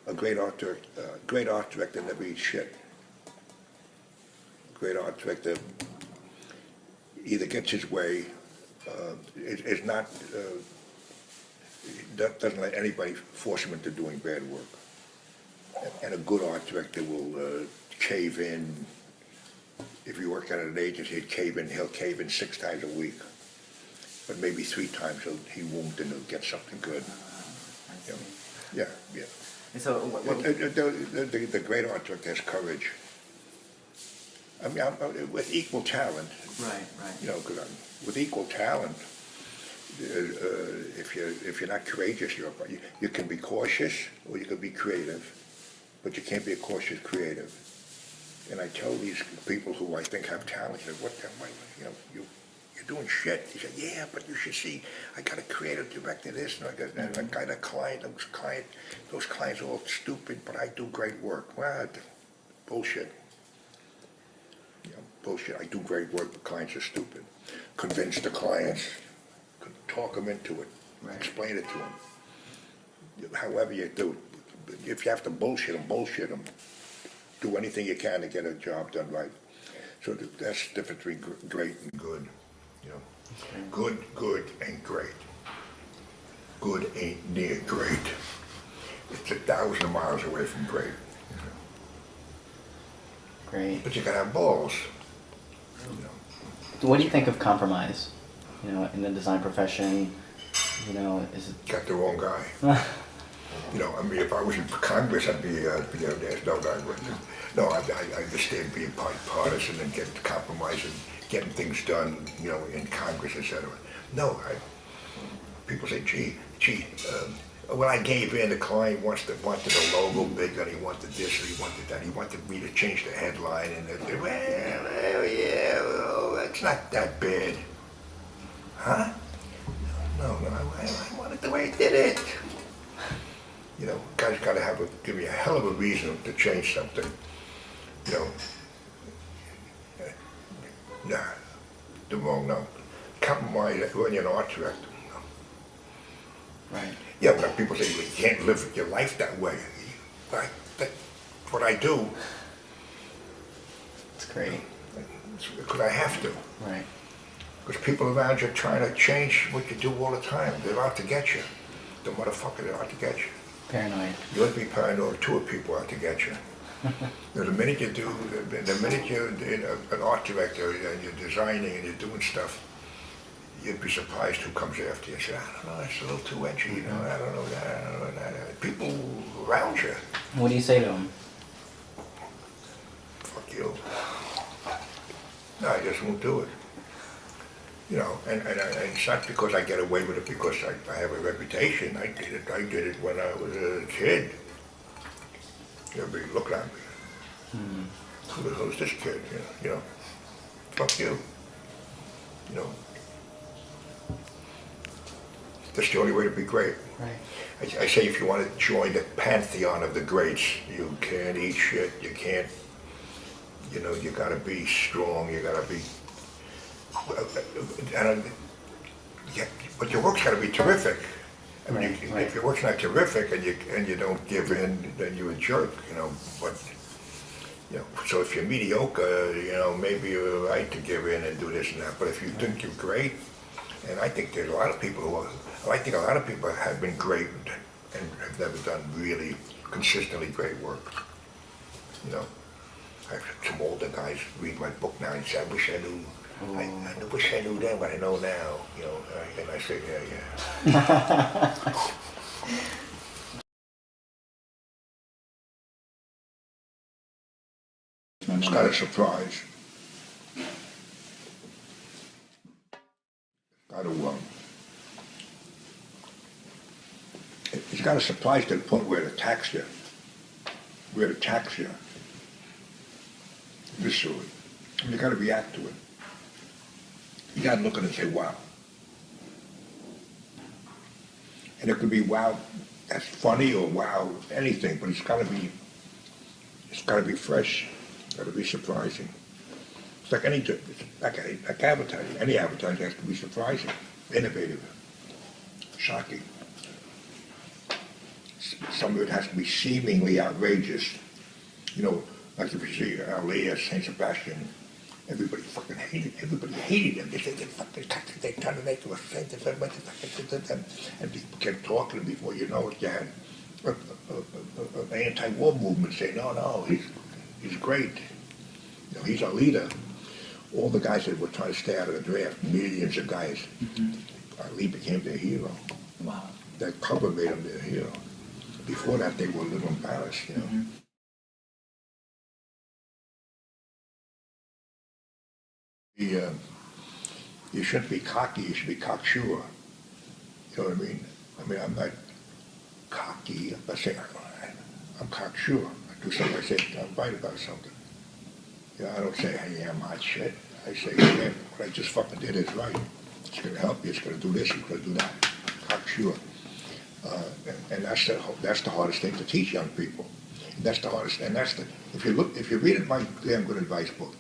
a great art director never eats shit. A great art director either gets his way, is not, doesn't let anybody force him into doing bad work. And a good art director will cave in. If you work at an agency, he'll cave in 6 times a week. But maybe 3 times he won't, and he'll get something good. I see. Yeah, yeah. And so, The great art director has courage. I mean, with equal talent. right. You know, because with equal talent, if you're not courageous, you can be cautious or you can be creative, but you can't be a cautious creative. And I tell these people who I think have talent, I say, what the hell, you know, you're doing shit. He said, yeah, but you should see, I got a creative director this, and I got a client, those clients are all stupid, but I do great work. Well, bullshit. You know, bullshit. I do great work, but clients are stupid. Convince the clients, talk them into it, Right. explain it to them. However you do, if you have to bullshit them. Do anything you can to get a job done right. So that's the difference between great and good. You know, good ain't great. Good ain't near great. It's 1,000 miles away from great. You know. Great. But you gotta have balls. You know. What do you think of compromise? You know, in the design profession, you know, is it? Got the wrong guy. You know, I mean, if I was in Congress, I'd be there's no guy with it. No, I understand being partisan and getting compromise and getting things done, you know, in Congress, etc. No, people say, gee, when I gave in, the client wanted the logo bigger, and he wanted this, or he wanted that. He wanted me to change the headline, and it's not that bad. Huh? No, I wanted the way he did it. You know, guys got to give me a hell of a reason to change something. You know, nah, the wrong no. Compromise when you're an art director. No. Right. Yeah, but people say you can't live your life that way. That's what I do. It's great. Because I have to. Right. Because people around you are trying to change what you do all the time. They're out to get you. The motherfucker, they're out to get you. Paranoid. You ought to be paranoid too if people out to get you. You know, the minute you're an art director and you're designing and you're doing stuff, you'd be surprised who comes after you. You say, I don't know, that's a little too edgy, you know, I don't know that. People around you. What do you say to them? Fuck you. No, I just won't do it. You know, and it's not because I get away with it because I have a reputation. I did it when I was a kid. Everybody looked at me. Who's this kid? You know, fuck you. You know, that's the only way to be great. Right. I say if you want to join the pantheon of the greats, you can't eat shit. You can't. You know, you got to be strong. You got to be. But your work's got to be terrific. I mean, Right. if your work's not terrific and you don't give in, then you're a jerk. You know, but you know, so if you're mediocre, you know, maybe you're right to give in and do this and that. But if you think you're great, and I think there's a lot of people I think a lot of people have been great and have never done really consistently great work. You know, I have some older guys read my book now and say, I wish I knew. I wish I knew then what I know now, you know, and I say, yeah. It's not a surprise. It's got a surprise to the point where it attacks you. Viscerally. And you got to react to it. You got to look at it and say, wow. And it could be wow, that's funny, or wow, anything, but it's got to be fresh. It's got to be surprising. It's like like advertising. Any advertising has to be surprising, innovative, shocking. some of it has to be seemingly outrageous. You know, like if you see Our Lady of Saint Sebastian, everybody hated him. They said they fucking they turned to make him a saint. And people kept talking, and before you know it, you had an anti-war movement saying, no, he's great. You know, he's our leader. All the guys that were trying to stay out of the draft, millions of guys, Ali became their hero. Wow. That cover made him their hero. Before that, they were a little embarrassed, you know. You shouldn't be cocky, you should be cocksure. You know what I mean? I'm not cocky, I'm not saying I'm cocksure. I do something, I say I'm right about something. You know, I don't say, hey, I'm hot shit. I say, yeah, what I just fucking did is right. It's going to help you, it's going to do this, it's going to do that. Cocksure. And that's the hardest thing to teach young people. And that's the hardest, and if you read my damn good advice book,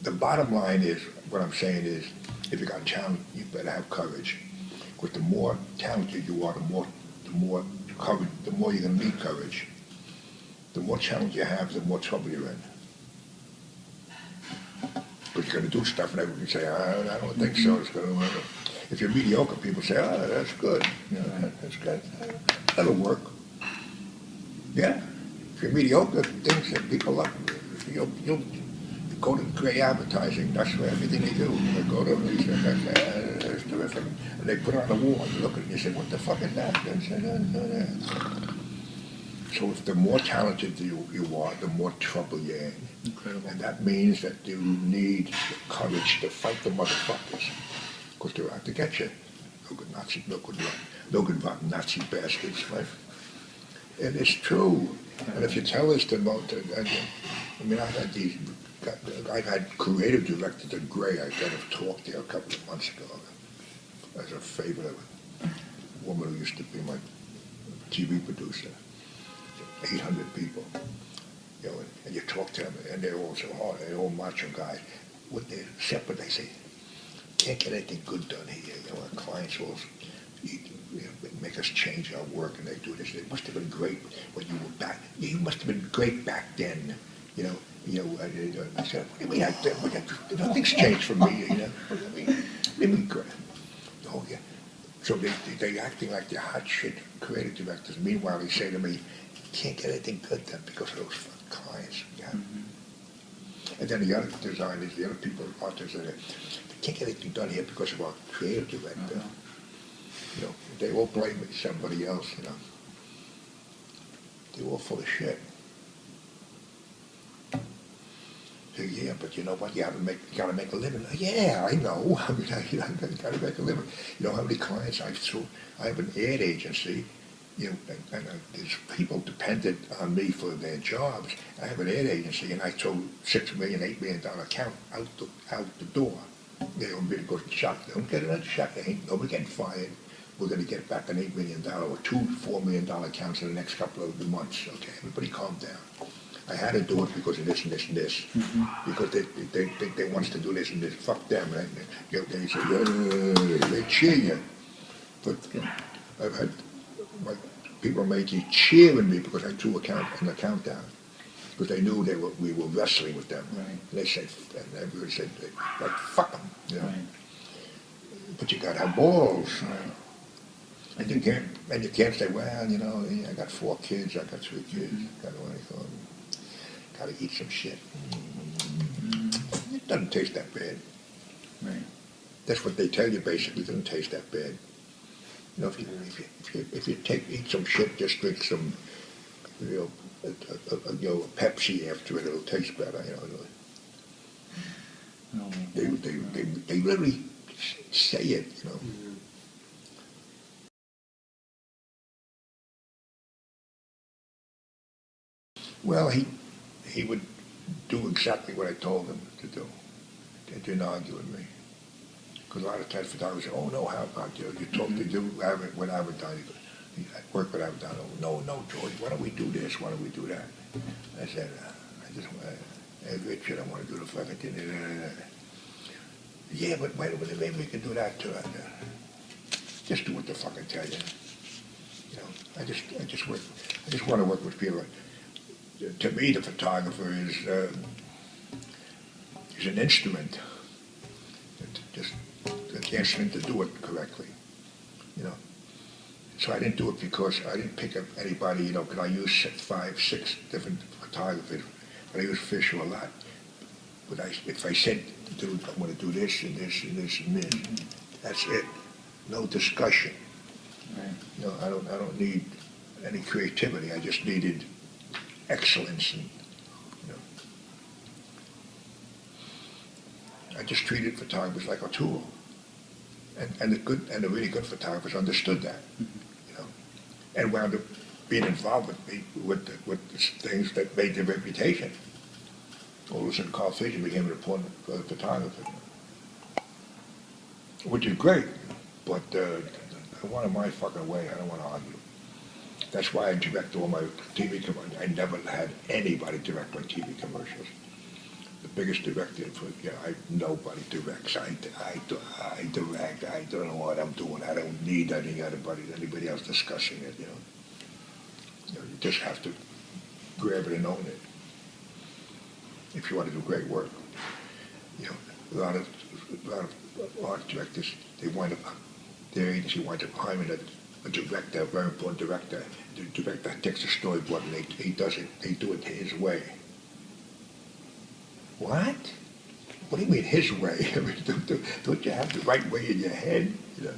the bottom line is, what I'm saying is, if you got talent, you better have courage. Because the more talented you are, the more courage, the more you're going to need courage. The more challenge you have, the more trouble you're in. Because you're going to do stuff and everyone can say, I don't think so. It's going to. If you're mediocre, people say, that's good. You know, that's good. That'll work. Yeah. If you're mediocre, things that people love, you'll go to gray advertising. That's where everything they do. They go to these things. That's terrific. And they put it on the wall. And you look at it and you say, what the fuck is that? And say, So if the more talented you are, the more trouble you're in. Incredible. And that means that you need the courage to fight the motherfuckers. Because they're out to get you. No good rotten Nazi bastards, right? And it's true. And if you tell us I've had creative directors at Gray. I got a talk there a couple of months ago as a favor of a woman who used to be my TV producer. 800 people, you know, and you talk to them, and they're all so hard, they're all macho guys. When they're separate, they say, can't get anything good done here. You know, our clients will make us change our work, and they do this. It must have been great when you were back. You must have been great back then. I said, what do you mean? Nothing's changed for me. You know, what do you mean great? Oh yeah. So they acting like they're hot shit creative directors. Meanwhile, they say to me, can't get anything good done because of those fucking clients. Yeah. And then the other designers, the other people, artists, they can't get anything done here because of our creative director. You know, they all blame somebody else. You know, they're all full of shit. So, yeah, but you know what? You gotta make a living. Yeah, I know. I mean, you gotta make a living. You know how many clients I've through? I have an ad agency. You know, and there's people dependent on me for their jobs. I have an ad agency, and I throw $6 million, $8 million account out the door. They don't really go to the shop. They don't get another shop. Ain't nobody getting fired. We're going to get back an $8 million or $4 million accounts in the next couple of months. Okay, everybody calm down. I had to do it because of this and this and this. Because they think they want us to do this and this. Fuck them. Right? They say, they cheer you. But I've had people making cheering me because I threw an account down. Because they knew we were wrestling with them. Right. And they said, and everybody said, like, fuck them. You know? Right. But you got to have balls. Right. And you can't say, well, you know, I got 4 kids, I got 3 kids, got to eat some shit. It doesn't taste that bad. Right. That's what they tell you, basically. It doesn't taste that bad. You know, if you eat some shit, just drink some, a Pepsi after it, it'll taste better. You know, they literally say it. You know. Well, he would do exactly what I told him to do. He didn't argue with me. Because a lot of times photographers say, oh no, how about you? You talk to do what I would done. I work what I would done. Oh, no, George, why don't we do this? Why don't we do that? I said, I just want to, hey, Richard, I want to do the fucking thing. Yeah, but wait a minute, maybe we can do that too. Just do what the fuck I tell you. You know, I just want to work with people. To me, the photographer is an instrument. Just the instrument to do it correctly, you know. So I didn't do it because I didn't pick up anybody, you know, because I use 5, 6 different photographers, but I use Fisher a lot. But if I said, dude, I want to do this and this and this and this, that's it. No discussion. Right. You know, I don't need any creativity. I just needed excellence, and you know, I just treated photographers like a tool, and the really good photographers understood that, you know, and wound up being involved with me with the things that made their reputation. All of a sudden, Carl Fisher became an important photographer, which is great, but I want it my fucking way. I don't want to argue. That's why I direct all my TV commercials. I never had anybody direct my TV commercials. The biggest director nobody directs. I direct. I don't know what I'm doing. I don't need anybody else discussing it. You know, you just have to grab it and own it if you want to do great work. You know, a lot of art directors, their agency winds up hiring a director, a very important director. The director takes a storyboard and they do it his way. What? What do you mean his way? I mean, don't you have the right way in your head? You know?